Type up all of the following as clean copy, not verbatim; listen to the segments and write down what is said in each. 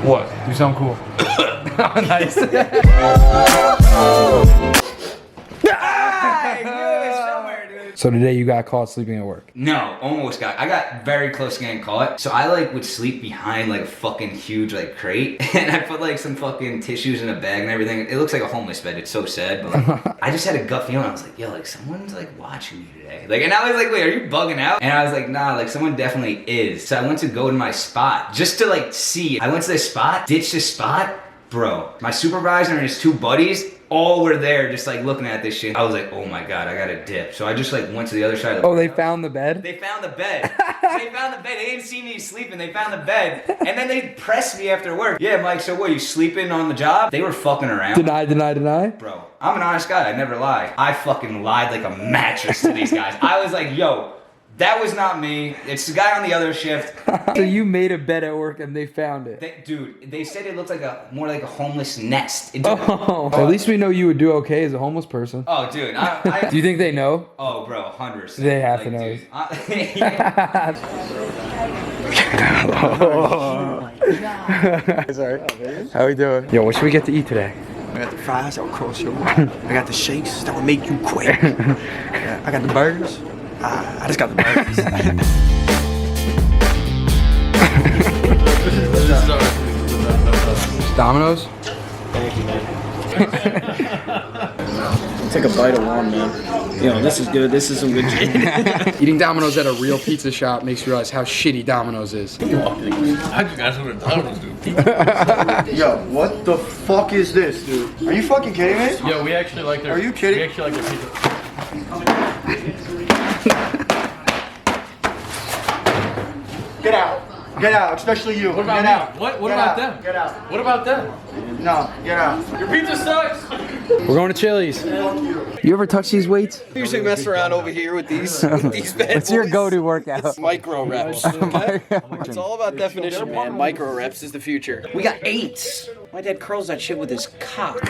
What? Do something cool. Nice. So today you got caught sleeping at work? No, almost got. I got very close to getting caught. So I like would sleep behind like a fucking huge like crate, and I put like some fucking tissues in a bag and everything. It looks like a homeless bed. It's so sad, but like, I just had a gut feeling. I was like, yo, like someone's like watching me today. Like, and I was like, wait, are you bugging out? And I was like, nah, like someone definitely is. So I went to go to my spot just to like see. I went to this spot, ditched this spot, bro. My supervisor and his two buddies all were there just like looking at this shit. I was like, oh my God, I gotta dip. So I just like went to the other side of the they found the bed? They found the bed. They found the bed. They didn't see me sleeping. They found the bed. And then they pressed me after work. Yeah, Mike, so what, you sleeping on the job? They were fucking around. Deny. Bro, I'm an honest guy. I never lie. I fucking lied like a mattress to these guys. I was like, yo, that was not me. It's the guy on the other shift. So you made a bed at work and they found it? Dude, they said it looked like more like a homeless nest. At least we know you would do okay as a homeless person. Oh, dude. Do you think they know? Oh, bro, 100%. They have to know. Sorry. How we doing? Yo, what should we get to eat today? I got the fries that will cross your mind. I got the shakes that will make you quit. I got the burgers. I just got the burgers. Domino's? Thank you, man. Take a bite of one, man. Yo, this is good. This is some good shit. Eating Domino's at a real pizza shop makes you realize how shitty Domino's is. How'd you guys know what Domino's do? Yo, what the fuck is this, dude? Are you fucking kidding me? Yo, we actually like their. Are you kidding? We actually like their pizza. Get out. Get out, especially you. What about get me? out. What get about out. them? Get out. What about them? No, get out. Your pizza sucks. We're going to Chili's. You ever touch these weights? I usually mess around over here with these bad What's your boys. go-to workout? Micro reps. Okay? It's all about definition, man. Micro reps is the future. We got 8s. My dad curls that shit with his cock.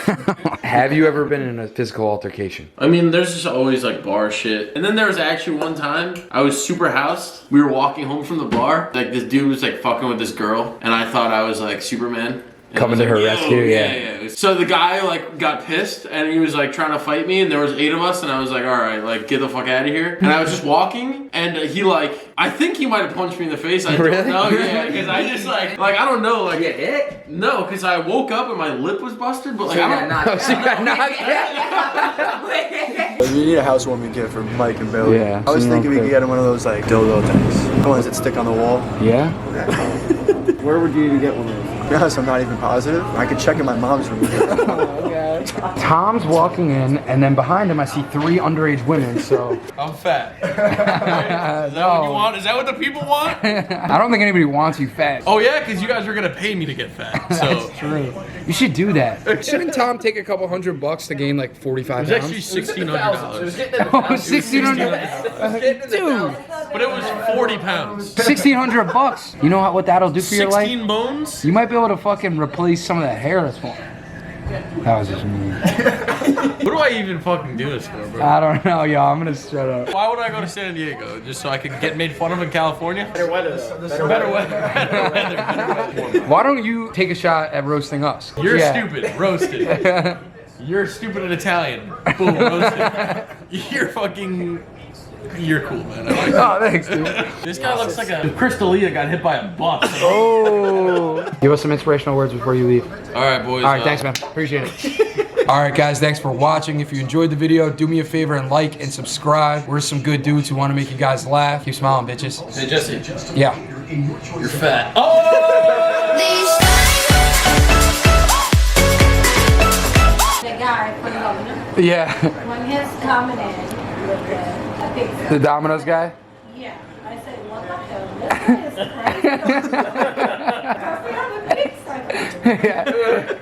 Have you ever been in a physical altercation? I mean, there's just always like bar shit. And then there was actually one time I was super housed. We were walking home from the bar. Like this dude was like fucking with this girl, and I thought I was like Superman. And Coming I to was her like, rescue, "Yo, yeah. So the guy like got pissed and he was like trying to fight me, and there was 8 of us, and I was like, all right, like get the fuck out of here. And I was just walking, and he like, I think he might have punched me in the face. I Really? don't know, yeah, because I just like I don't know, like Get hit? no, because I woke up and my lip was busted, but like So you I got don't. knocked She got knocked out. We need a housewarming kit for Mike and Billy. Yeah, I was so thinking we okay. could get him one of those like dildo things. The ones that stick on the wall. Yeah? Where would you even get one of those? To be honest, I'm not even positive. I could check in my mom's room. Tom's walking in, and then behind him I see 3 underage women, so... I'm fat. Is that what you want? Is that what the people want? I don't think anybody wants you fat. Oh yeah, because you guys are gonna pay me to get fat. So That's true. You should do that. Shouldn't Tom take a couple $100 to gain like 45 it was pounds? actually $1,600, Oh, 1,600. Dude, but it was 40 pounds. $1,600. You know what that'll do for your life? 16 bones. You might be able to fucking replace some of that hair that's falling. That was just mean. What do I even fucking do this for, bro? I don't know, y'all. I'm gonna shut up. Why would I go to San Diego? Just so I could get made fun of in California? Better weather. Better weather. Why don't you take a shot at roasting us? You're Yeah. stupid. Roasted. You're stupid and Italian. Boom. Roasted. You're cool, man. I like Oh, thanks, dude. this guy looks like a Crystalia got hit by a bus. Oh. Give us some inspirational words before you leave. All right, boys. All right, thanks, man. Appreciate it. All right, guys, thanks for watching. If you enjoyed the video, do me a favor and like and subscribe. We're some good dudes who want to make you guys laugh. Keep smiling, bitches. Hey, Jesse. Yeah. You're fat. Oh! The guy from Domino's, Yeah. when he's coming in with the pizza. The Domino's guy? Yeah, I said, what the hell? This is crazy. We have a pizza. Yeah.